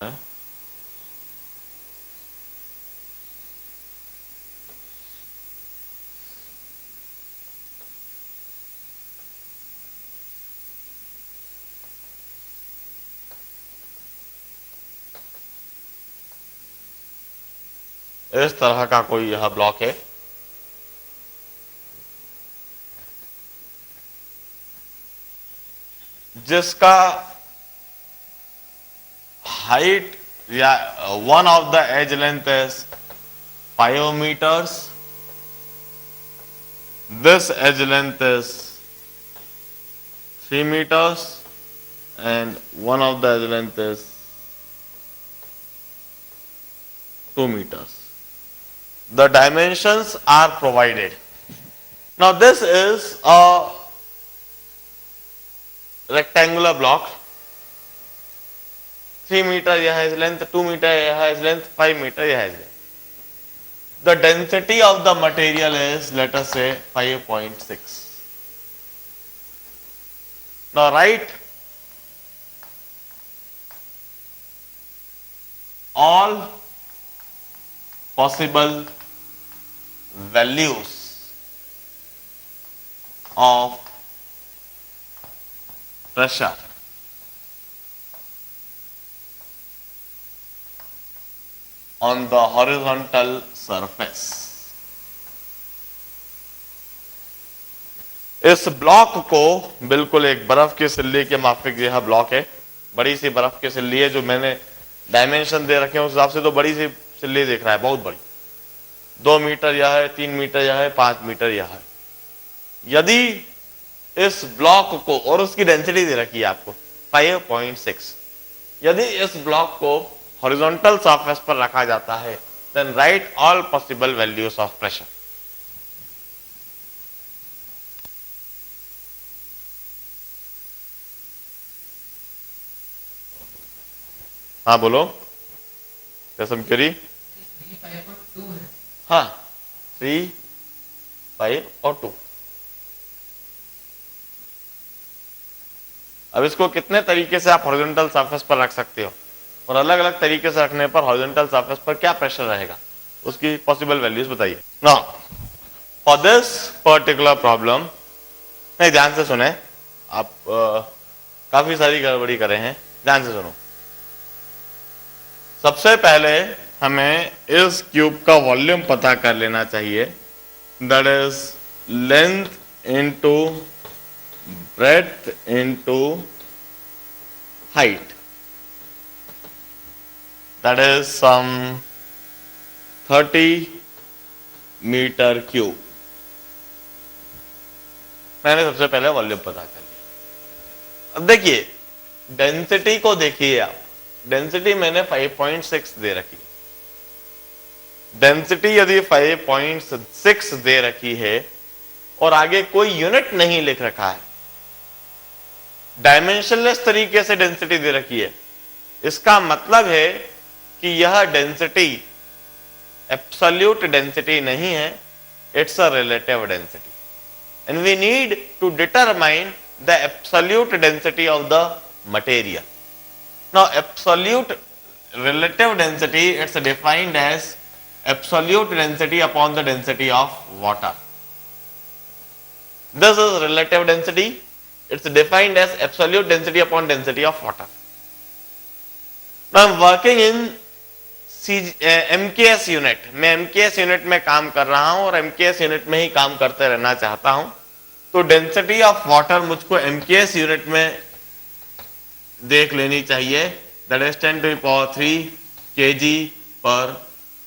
है। इस तरह का कोई यह ब्लॉक है, जिसका हाइट या one of the edge length is 5 meters. This edge length is 3 meters and one of the edge length is 2 meters. The dimensions are provided. Now this is a rectangular block. 3 meter यह is length, 2 meter यह is length, 5 meter यह is length. The density of the material is, let us say, 5.6. Now write all possible values of pressure on the horizontal surface. इस block को बिल्कुल एक बर्फ की सिल्ली के माफिक यह ब्लॉक है, बड़ी सी बर्फ की सिल्ली है, जो मैंने डायमेंशन दे रखे हैं उस हिसाब से तो बड़ी सी सिल्ली दिख रहा है, बहुत बड़ी, 2 मीटर यह है, 3 मीटर यह है, 5 मीटर यह है। यदि इस ब्लॉक को, और उसकी डेंसिटी दे रखी है आपको 5.6, यदि इस ब्लॉक को हॉरिजॉन्टल सरफेस पर रखा जाता है, then write all possible values of pressure. हाँ बोलो, कसम करी। हाँ 3, 5 और 2। अब इसको कितने तरीके से आप हॉरिजॉन्टल सरफेस पर रख सकते हो, और अलग अलग तरीके से रखने पर हॉरिजॉन्टल सरफेस पर क्या प्रेशर रहेगा, उसकी पॉसिबल वैल्यूज बताइए। Now for this particular problem, नहीं ध्यान से सुने आप, काफी सारी गड़बड़ी करे हैं, ध्यान से सुनो। सबसे पहले हमें इस क्यूब का वॉल्यूम पता कर लेना चाहिए, that is length into breadth into height, that is some 30 meter cube। मैंने सबसे पहले वॉल्यूम पता कर लिया। अब देखिए डेंसिटी को देखिए आप, डेंसिटी मैंने 5.6 दे रखी है। डेंसिटी यदि 5.6 दे रखी है और आगे कोई यूनिट नहीं लिख रखा है, डायमेंशनलेस तरीके से डेंसिटी दे रखी है, इसका मतलब है कि यह डेंसिटी एब्सोल्यूट डेंसिटी नहीं है, it's a relative density, and we need to determine the absolute density of the material. Now absolute relative density, it's defined as absolute density upon the density of water. This is relative density, it's defined as absolute density upon density of water. Now I'm working in MKS unit, मैं MKS unit में काम कर रहा हूं और MKS unit में ही काम करते रहना चाहता हूं, तो डेंसिटी ऑफ वाटर मुझको MKS यूनिट में देख लेनी चाहिए, that is 10 to the power 3 kg per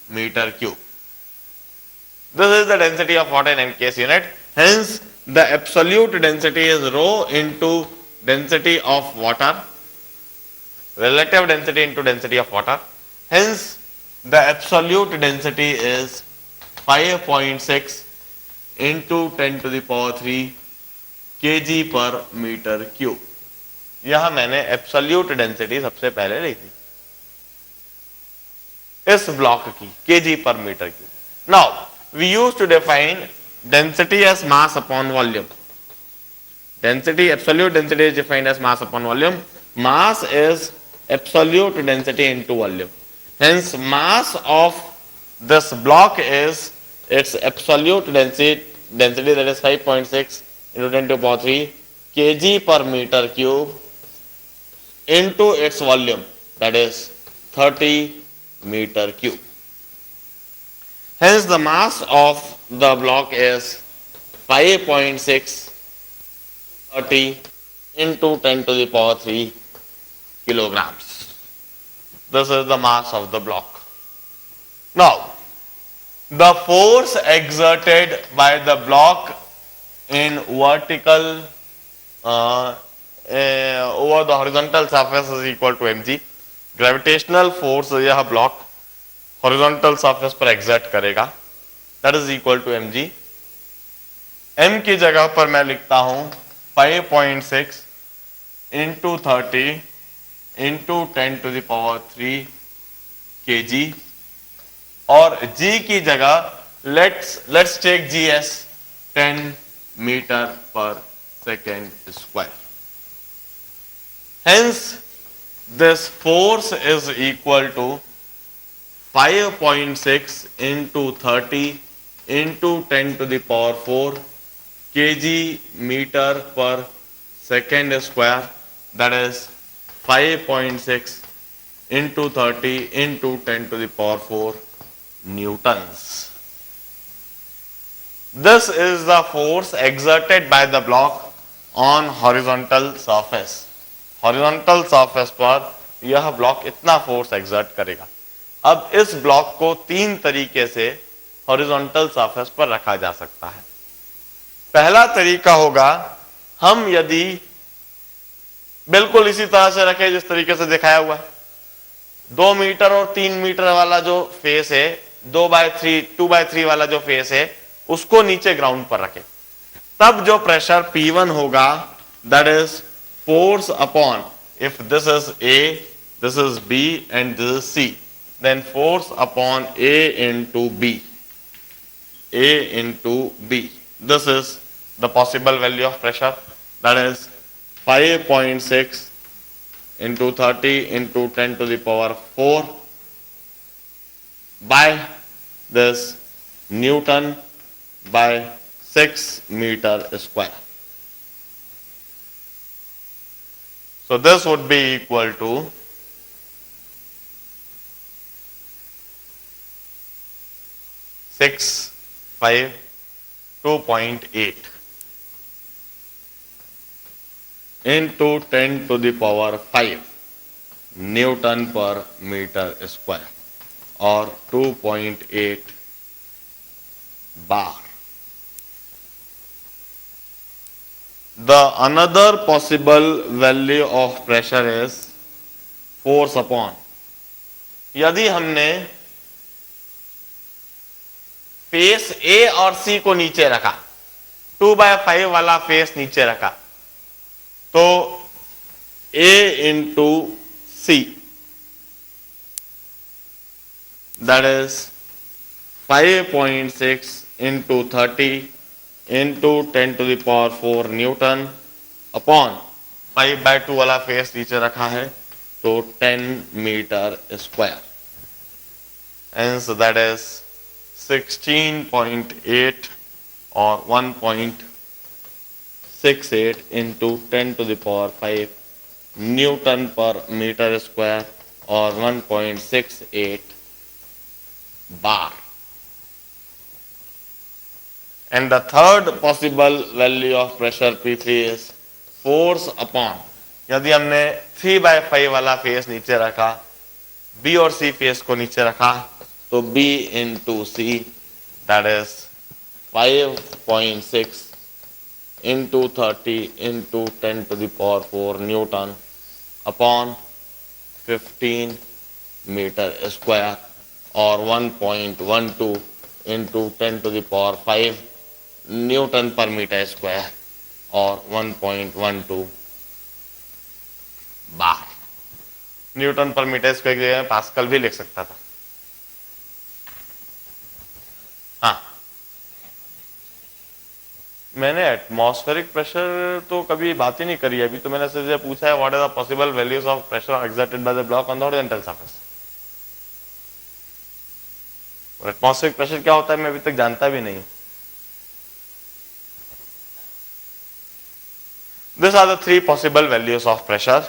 meter cube. This is the density of water in MKS unit. Hence the absolute density is rho into density of water, relative density into density of water. Hence the absolute density is 5.6 into 10 to the power 3 kg per meter cube. यह मैंने absolute density सबसे पहले लिखी इस block की, KG पर metre cube. Now we use to define density as mass upon volume. Density, absolute density is defined as mass upon volume. Mass is absolute density into volume. Hence, mass of this block is its absolute density that is 5.6 into 10 to the power 3 kg per meter cube into its volume that is 30 meter cube. Hence, the mass of the block is 5.6 30 into 10 to the power 3 kilograms. This is the mass of the block. Now, the force exerted by the block in vertical over the horizontal surface is equal to mg. Gravitational force यह block horizontal surface पर exert करेगा, that is equal to mg. m की जगह पर मैं लिखता हूं 5.6 into 30 into 10 to the power 3 kg और g की जगह let's take g as 10 meter per second square. Hence, this force is equal to 5.6 into 30 into 10 to the power 4 kg meter per second square, that is 5.6 into 30 into 10 to the power 4 newtons. This is the force exerted by the block on horizontal surface. Horizontal surface पर यह block इतना force exert करेगा. अब इस block को तीन तरीके से हॉरिजॉन्टल सरफेस पर रखा जा सकता है. पहला तरीका होगा, हम यदि बिल्कुल इसी तरह से रखें जिस तरीके से दिखाया हुआ है, 2 मीटर और 3 मीटर वाला जो फेस है, 2/3 वाला जो फेस है, उसको नीचे ग्राउंड पर रखें. तब जो प्रेशर P1 होगा, that is force upon, if this is A, this is B and this is C, then force upon A into B. This is the possible value of pressure, that is 5.6 into 30 into 10 to the power 4 by this Newton by 6 meter square. So this would be equal to 2.8 into 10 to the power 5 Newton per meter square or 2.8 bar. The another possible value of pressure is force upon. यदि हमने face A और C को नीचे रखा, 2/5 वाला face नीचे रखा, तो A into C, that is 5.6 into 30 into 10 to the power 4 Newton upon 5/2 वाला फेस नीचे रखा है, तो 10 metre square. Hence that is 16.8 or 1.68 into 10 to the power 5 Newton per meter square or 1.68 bar. And the third possible value of pressure P3 is force upon. यदि हमने 3/5 वाला face नीचे रखा, B और C फेस को नीचे रखा, तो B into C, that is 5.6 into 30 into 10 to the power 4 Newton upon 15 meter square or 1.12 into 10 to the power 5 Newton per meter square or 1.12 bar. Newton पर मीटर स्क्वायर की जगह pascal भी लिख सकता था. हाँ, मैंने एटमॉस्फेरिक प्रेशर तो कभी बात ही नहीं करी है। अभी तो मैंने सिर्फ पूछा है what are the possible values of pressure exerted by the block on the horizontal surface. Atmospheric pressure क्या होता है मैं अभी तक जानता भी नहीं। These are the three possible values of pressure